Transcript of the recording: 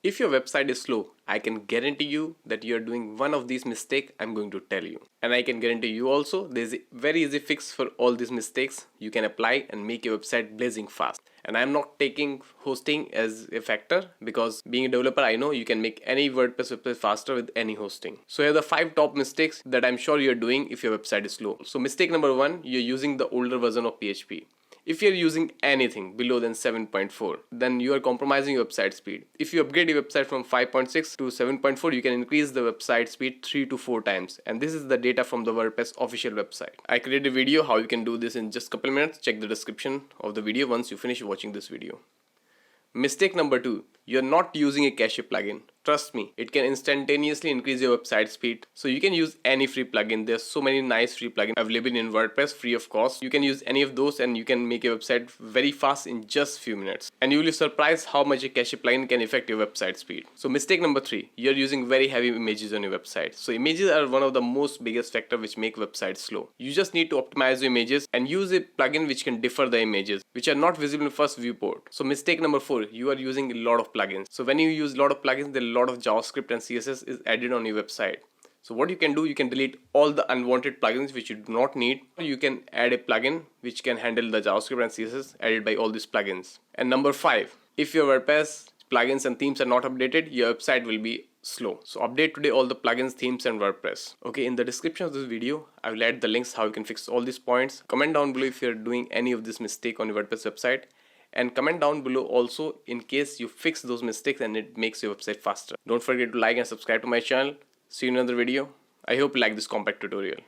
If your website is slow, I can guarantee you that you are doing one of these mistakes I'm going to tell you. And I can guarantee you also there's a very easy fix for all these mistakes you can apply and make your website blazing fast. And I'm not taking hosting as a factor because being a developer, I know you can make any WordPress website faster with any hosting. So here are the 5 top mistakes that I'm sure you're doing if your website is slow. So mistake number 1, you're using the older version of PHP. If you're using anything below than 7.4, then you are compromising your website speed. If you upgrade your website from 5.6 to 7.4, you can increase the website speed 3 to 4 times. And this is the data from the WordPress official website. I created a video how you can do this in just a couple minutes. Check the description of the video once you finish watching this video. Mistake number 2, you're not using a cache plugin. Trust me, it can instantaneously increase your website speed. So you can use any free plugin. There's so many nice free plugins available in WordPress free of cost. You can use any of those and you can make your website very fast in just few minutes. And you will be surprised how much a cache plugin can affect your website speed. So mistake number 3, you're using very heavy images on your website. So images are one of the most biggest factor which make websites slow. You just need to optimize your images and use a plugin which can differ the images which are not visible in first viewport. So mistake number 4, you are using a lot of plugins. So when you use a lot of plugins, there are a lot of JavaScript and CSS is added on your website. So what you can do, you can delete all the unwanted plugins which you do not need. You can add a plugin which can handle the JavaScript and CSS added by all these plugins. And number 5, if your WordPress plugins and themes are not updated, your website will be slow. So update today all the plugins, themes and WordPress. Okay, in the description of this video, I will add the links how you can fix all these points. Comment down below if you're doing any of this mistake on your WordPress website. And comment down below also in case you fix those mistakes and it makes your website faster. Don't forget to like and subscribe to my channel. See you in another video. I hope you like this compact tutorial.